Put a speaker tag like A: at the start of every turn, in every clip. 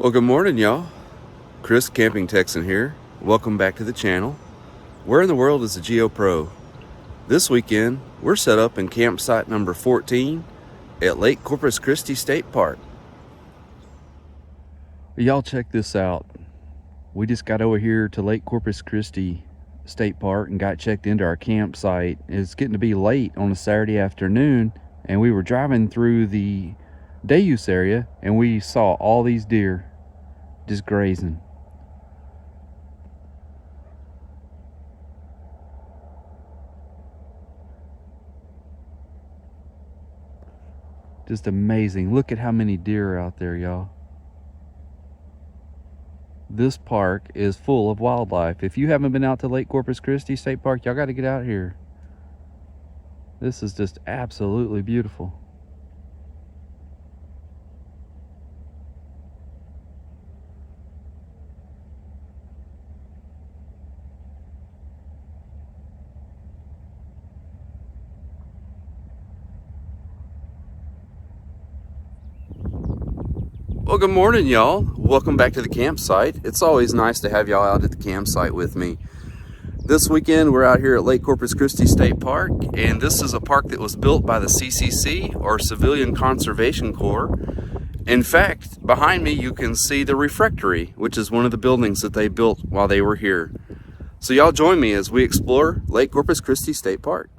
A: Well, good morning, y'all. Chris, Camping Texan here. Welcome back to the channel. Where in the world is the Geo Pro? This weekend, we're set up in campsite number 14 at Lake Corpus Christi State Park. Y'all check this out. We just got over here to Lake Corpus Christi State Park and got checked into our campsite. It's getting to be late on a Saturday afternoon, and we were driving through the day use area and we saw all these deer just grazing. Just amazing. Look at how many deer are out there, y'all. This park is full of wildlife. If you haven't been out to Lake Corpus Christi State Park, y'all got to get out here. This is just absolutely beautiful. Well, good morning, y'all. Welcome back to the campsite. It's always nice to have y'all out at the campsite with me. This weekend, we're out here at Lake Corpus Christi State Park, and this is a park that was built by the CCC, or Civilian Conservation Corps. In fact, behind me, you can see the refectory, which is one of the buildings that they built while they were here. So y'all join me as we explore Lake Corpus Christi State Park.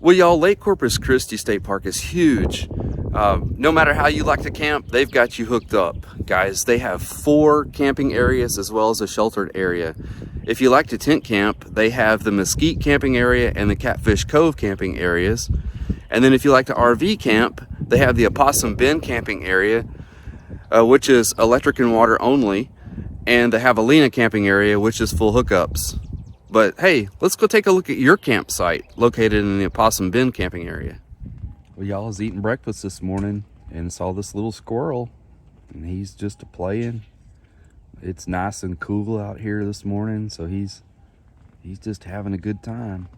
A: Well, y'all, Lake Corpus Christi State Park is huge. No matter how you like to camp, they've got you hooked up. Guys, they have 4 camping areas as well as a sheltered area. If you like to tent camp, they have the Mesquite camping area and the Catfish Cove camping areas. And then if you like to RV camp, they have the Opossum Bend camping area, which is electric and water only. And the Javelina camping area, which is full hookups. But hey, let's go take a look at your campsite located in the Opossum Bend camping area. Well, y'all was eating breakfast this morning and saw this little squirrel, and he's just a-playing. It's nice and cool out here this morning, so he's just having a good time.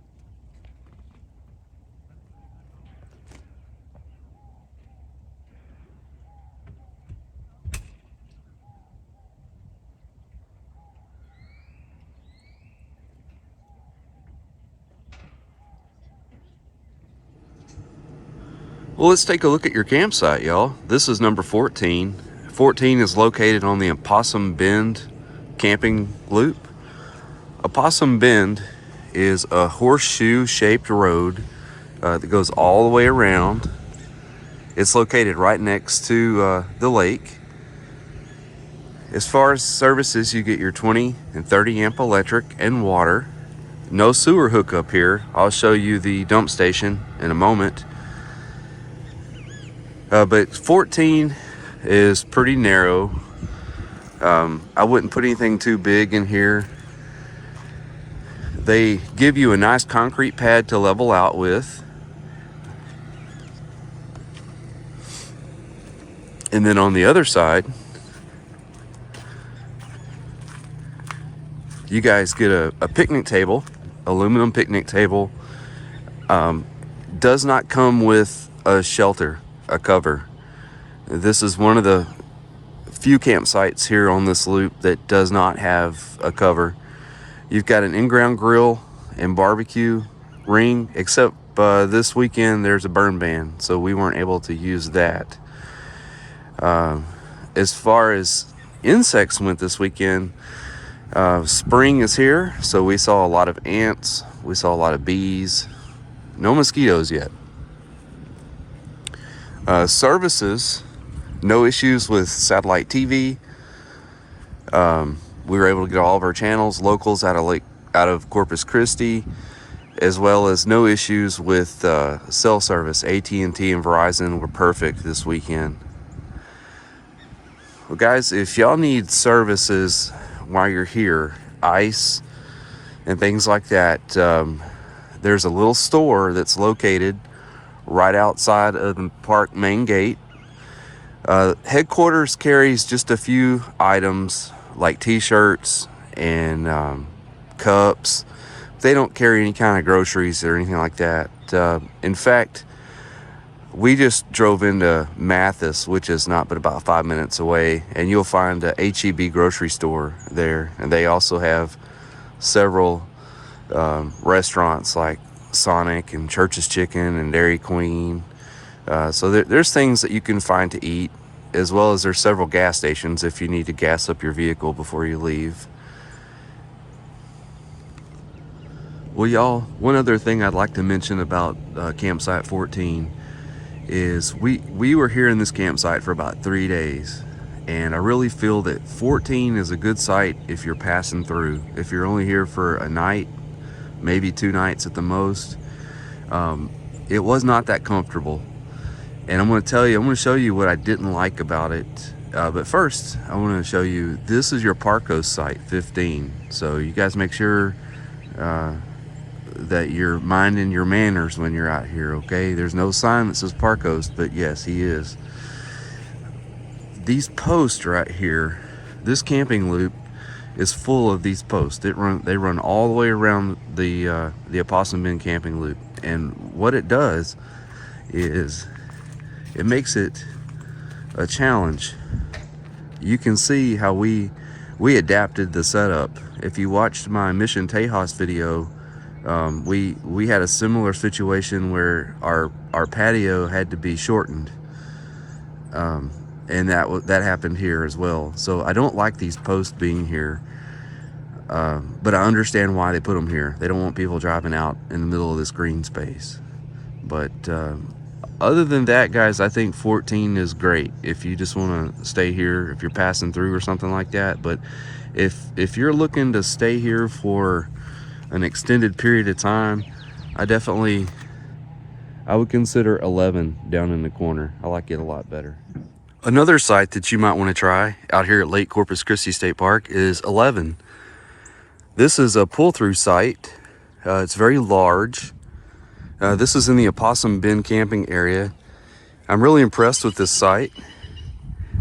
A: Well, let's take a look at your campsite, y'all. This is number 14. 14 is located on the Opossum Bend camping loop. Opossum Bend is a horseshoe-shaped road that goes all the way around. It's located right next to the lake. As far as services, you get your 20 and 30 amp electric and water. No sewer hookup here. I'll show you the dump station in a moment. But 14 is pretty narrow. I wouldn't put anything too big in here. They give you a nice concrete pad to level out with. And then on the other side, you guys get a picnic table, aluminum picnic table. Does not come with a shelter, a cover. This is one of the few campsites here on this loop that does not have a cover. You've got an in-ground grill and barbecue ring, except this weekend there's a burn ban, so we weren't able to use that. As far as insects went this weekend, spring is here, so we saw a lot of ants, we saw a lot of bees, no mosquitoes yet. Services, no issues with satellite TV. We were able to get all of our channels, locals out of Corpus Christi, as well as no issues with cell service. AT&T and Verizon were perfect this weekend. Well, guys, if y'all need services while you're here, ice and things like that, there's a little store that's located right outside of the park main gate. Headquarters carries just a few items like t-shirts and cups. They don't carry any kind of groceries or anything like that. In fact, We just drove into Mathis, which is not but about 5 minutes away, and you'll find a HEB grocery store there, and they also have several restaurants like Sonic and Church's Chicken and Dairy Queen. So there's things that you can find to eat, as well as there's several gas stations if you need to gas up your vehicle before you leave. Well, y'all, one other thing I'd like to mention about campsite 14 is we were here in this campsite for about 3 days, and I really feel that 14 is a good site if you're passing through. If you're only here for a night, maybe 2 nights at the most, it was not that comfortable. And I'm going to show you what I didn't like about it. But first, I want to show you, this is your Parkos site 15. So you guys make sure that you're minding your manners when you're out here, okay? There's no sign that says Parkos, but yes, he is. These posts right here, this camping loop is full of these posts. They run all the way around the Opossum Bend camping loop. And what it does is it makes it a challenge. You can see how we adapted the setup. If you watched my Mission Tejas video, we had a similar situation where our patio had to be shortened, and that happened here as well. So I don't like these posts being here, but I understand why they put them here. They don't want people driving out in the middle of this green space. But other than that, guys, I think 14 is great if you just want to stay here, if you're passing through or something like that. But if you're looking to stay here for an extended period of time, I would consider 11 down in the corner. I like it a lot better. Another site that you might want to try out here at Lake Corpus Christi State Park is 11. This is a pull-through site. It's very large. This is in the Opossum Bend camping area. I'm really impressed with this site.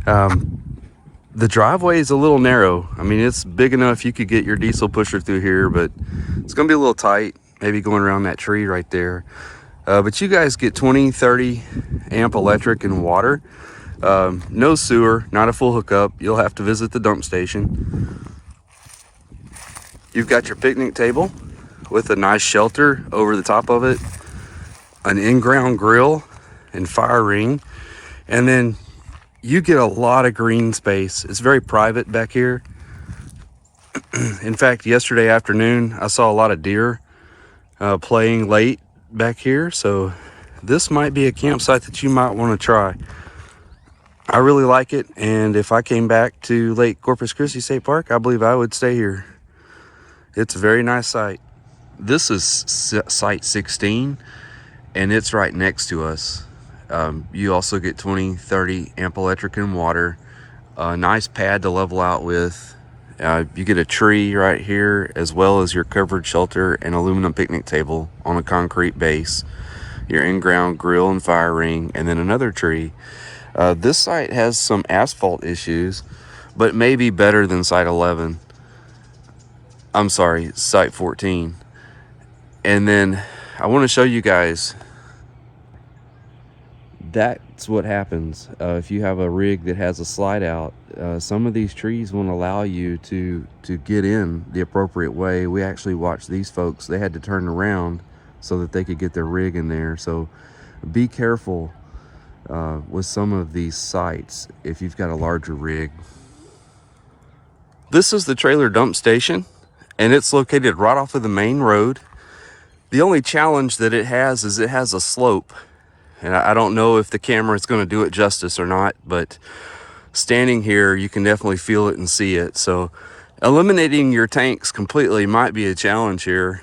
A: The driveway is a little narrow. I mean, it's big enough you could get your diesel pusher through here, but it's gonna be a little tight, maybe going around that tree right there. But you guys get 20, 30 amp electric and water. No sewer, not a full hookup. You'll have to visit the dump station. You've got your picnic table with a nice shelter over the top of it, an in-ground grill and fire ring, and then you get a lot of green space. It's very private back here. In fact, yesterday afternoon, I saw a lot of deer playing late back here. So this might be a campsite that you might want to try. I really like it. And if I came back to Lake Corpus Christi State Park, I believe I would stay here. It's a very nice site. This is site 16, and it's right next to us. You also get 20, 30 amp electric and water, a nice pad to level out with. You get a tree right here, as well as your covered shelter and aluminum picnic table on a concrete base, your in-ground grill and fire ring, and then another tree. This site has some asphalt issues, but may be better than site 11. I'm sorry, site 14. And then I want to show you guys, that's what happens if you have a rig that has a slide out. Some of these trees won't allow you to get in the appropriate way. We actually watched these folks, they had to turn around so that they could get their rig in there. So be careful with some of these sites if you've got a larger rig. This is the trailer dump station, and it's located right off of the main road. The only challenge that it has is it has a slope, and I don't know if the camera is going to do it justice or not, but standing here you can definitely feel it and see it. So eliminating your tanks completely might be a challenge here,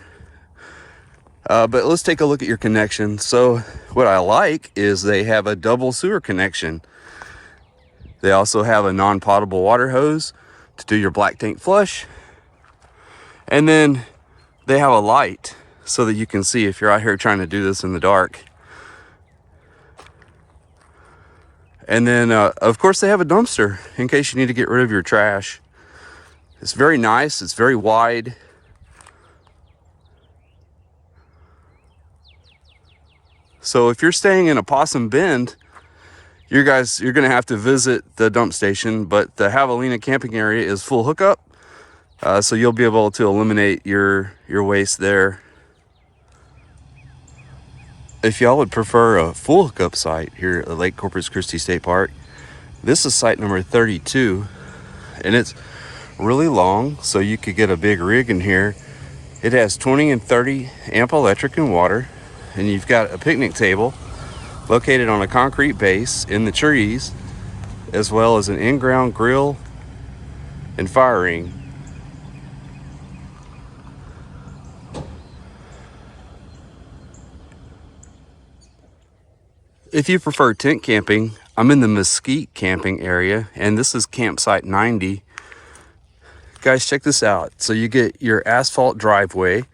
A: but let's take a look at your connection. So what I like is they have a double sewer connection. They also have a non-potable water hose to do your black tank flush, and then they have a light so that you can see if you're out here trying to do this in the dark. And then of course they have a dumpster in case you need to get rid of your trash. It's very nice, it's very wide. So if you're staying in Opossum Bend, you're going to have to visit the dump station, but the Javelina camping area is full hookup. So you'll be able to eliminate your waste there. If y'all would prefer a full hookup site here at Lake Corpus Christi State Park, this is site number 32, and it's really long, so you could get a big rig in here. It has 20 and 30 amp electric and water, and you've got a picnic table located on a concrete base in the trees, as well as an in-ground grill and fire ring. If you prefer tent camping, I'm in the Mesquite camping area, and this is campsite 90. Guys, check this out. So you get your asphalt driveway,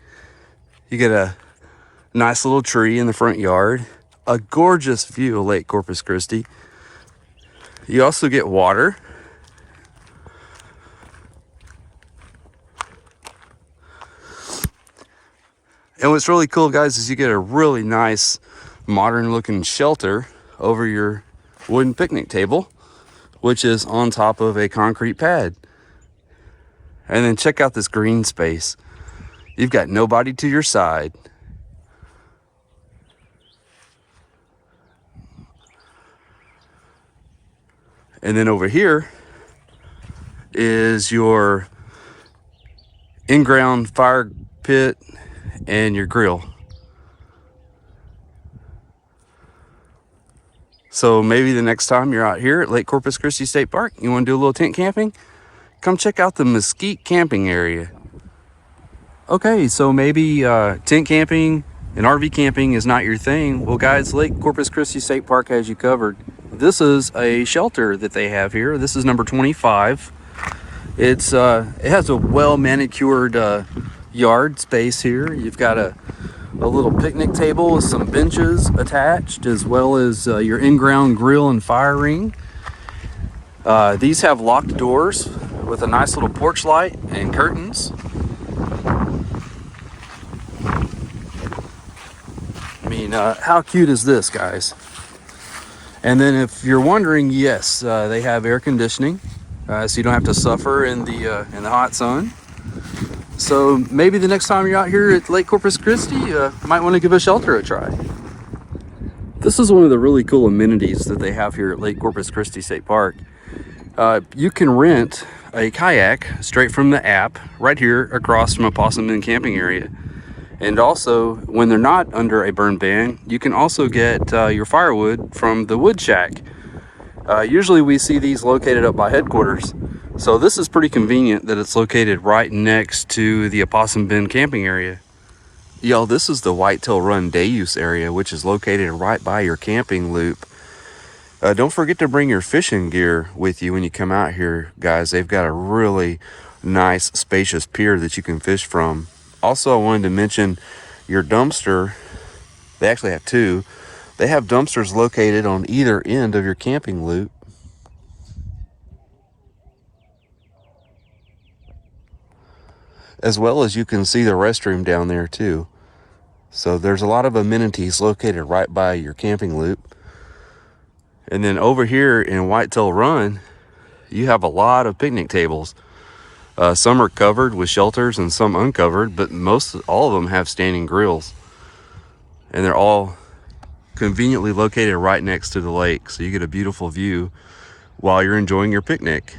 A: you get a nice little tree in the front yard, a gorgeous view of Lake Corpus Christi. You also get water. And what's really cool, guys, is you get a really nice modern looking shelter over your wooden picnic table, which is on top of a concrete pad. And then check out this green space. You've got nobody to your side. And then over here is your in-ground fire pit and your grill. So maybe the next time you're out here at Lake Corpus Christi State Park, you want to do a little tent camping, come check out the Mesquite camping area. Okay, so maybe tent camping and RV camping is not your thing. Well, guys, Lake Corpus Christi State Park has you covered. This is a shelter that they have here. This is number 25. It has a well manicured yard space here. You've got a little picnic table with some benches attached, as well as your in-ground grill and fire ring. These have locked doors with a nice little porch light and curtains. I mean, how cute is this, guys? And then if you're wondering, yes, they have air conditioning, so you don't have to suffer in the hot sun. So maybe the next time you're out here at Lake Corpus Christi, you might want to give a shelter a try. This is one of the really cool amenities that they have here at Lake Corpus Christi State Park. You can rent a kayak straight from the app right here across from Opossum Bend camping area. And also, when they're not under a burn ban, you can also get your firewood from the wood shack. Usually we see these located up by headquarters. So this is pretty convenient that it's located right next to the Opossum Bend camping area. Y'all, this is the Whitetail Run day use area, which is located right by your camping loop. Don't forget to bring your fishing gear with you when you come out here, guys. They've got a really nice, spacious pier that you can fish from. Also, I wanted to mention your dumpster. They actually have two. They have dumpsters located on either end of your camping loop. As well as you can see the restroom down there too. So there's a lot of amenities located right by your camping loop. And then over here in Whitetail Run, you have a lot of picnic tables. Some are covered with shelters and some uncovered, but all of them have standing grills. And they're all conveniently located right next to the lake, so you get a beautiful view while you're enjoying your picnic.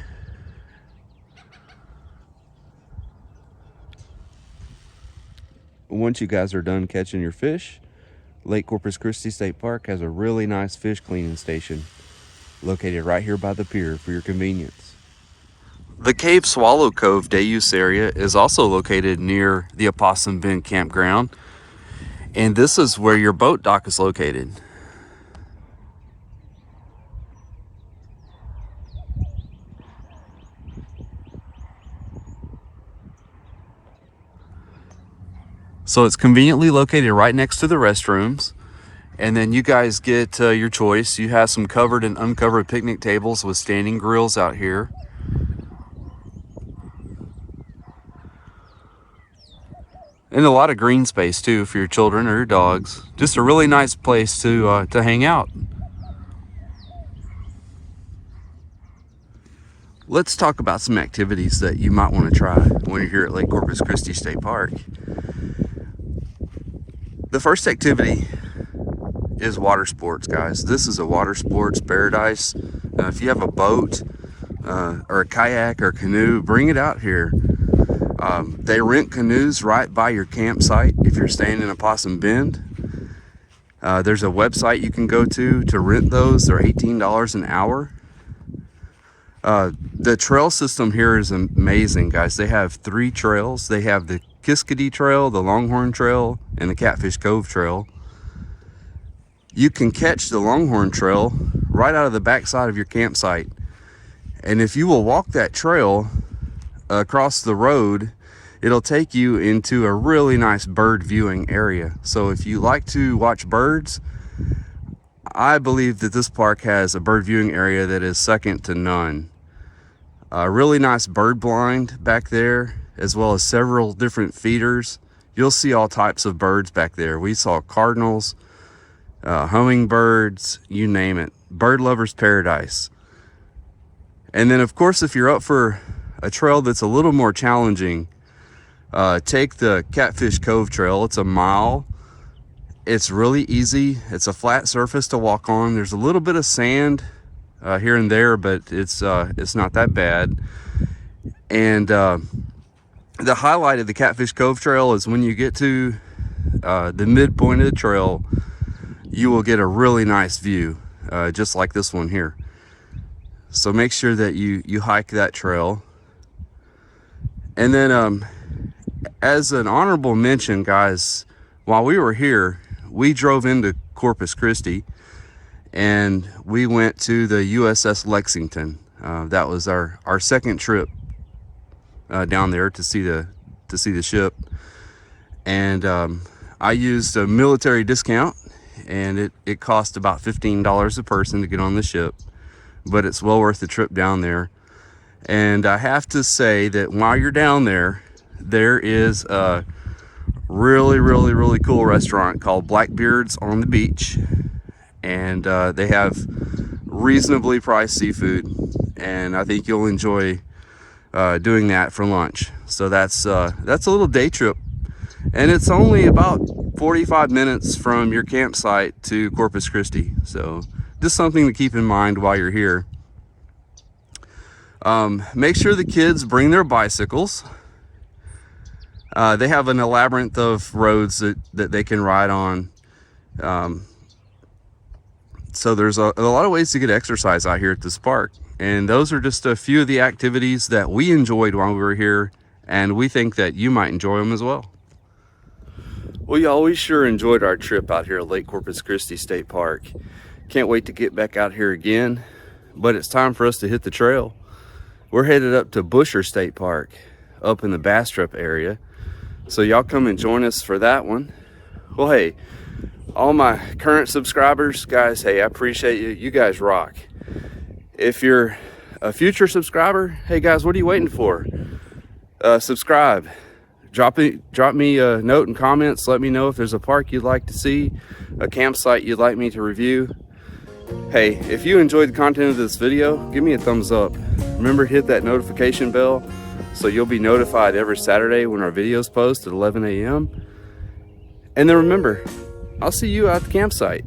A: Once you guys are done catching your fish, Lake Corpus Christi State Park has a really nice fish cleaning station located right here by the pier for your convenience. The Cave Swallow Cove day use area is also located near the Opossum Bend campground, and this is where your boat dock is located. So it's conveniently located right next to the restrooms. And then you guys get your choice. You have some covered and uncovered picnic tables with standing grills out here. And a lot of green space too for your children or your dogs. Just a really nice place to hang out. Let's talk about some activities that you might want to try when you're here at Lake Corpus Christi State Park. The first activity is water sports, guys. This is a water sports paradise. If you have a boat or a kayak or canoe, bring it out here. They rent canoes right by your campsite if you're staying in Opossum Bend. There's a website you can go to rent those. They're $18 an hour. The trail system here is amazing, guys. They have 3 trails. They have the Kiskadee Trail, the Longhorn Trail, and the Catfish Cove Trail. You can catch the Longhorn Trail right out of the backside of your campsite. And if you will walk that trail across the road, it'll take you into a really nice bird viewing area. So if you like to watch birds, I believe that this park has a bird viewing area that is second to none. A really nice bird blind back there, as well as several different feeders. You'll see all types of birds back there. We saw cardinals, hummingbirds, you name it. Bird lovers paradise. And then of course, if you're up for a trail that's a little more challenging, take the Catfish Cove Trail. It's a mile. It's really easy. It's a flat surface to walk on. There's a little bit of sand here and there, but it's not that bad. And the highlight of the Catfish Cove Trail is when you get to the midpoint of the trail, you will get a really nice view, just like this one here. So make sure that you hike that trail. And then as an honorable mention, guys, while we were here, we drove into Corpus Christi and we went to the USS Lexington. That was our second trip down there to see the ship. And I used a military discount, and it cost about $15 a person to get on the ship, but it's well worth the trip down there. And I have to say that while you're down there, there is a really cool restaurant called Blackbeard's on the beach, and they have reasonably priced seafood, and I think you'll enjoy doing that for lunch. So that's a little day trip, and it's only about 45 minutes from your campsite to Corpus Christi. So just something to keep in mind while you're here. Make sure the kids bring their bicycles. They have an labyrinth of roads that they can ride on. So there's a lot of ways to get exercise out here at this park. And those are just a few of the activities that we enjoyed while we were here, and we think that you might enjoy them as well. Well, y'all, we sure enjoyed our trip out here at Lake Corpus Christi State Park. Can't wait to get back out here again, but it's time for us to hit the trail. We're headed up to Busher State Park, up in the Bastrop area. So y'all come and join us for that one. Well, hey, all my current subscribers, guys, hey, I appreciate you. You guys rock. If you're a future subscriber, hey guys, what are you waiting for? Subscribe. Drop me a note and comments. Let me know if there's a park you'd like to see, a campsite you'd like me to review. Hey, if you enjoyed the content of this video, give me a thumbs up. Remember to hit that notification bell so you'll be notified every Saturday when our videos post at 11 a.m. And then remember, I'll see you at the campsite.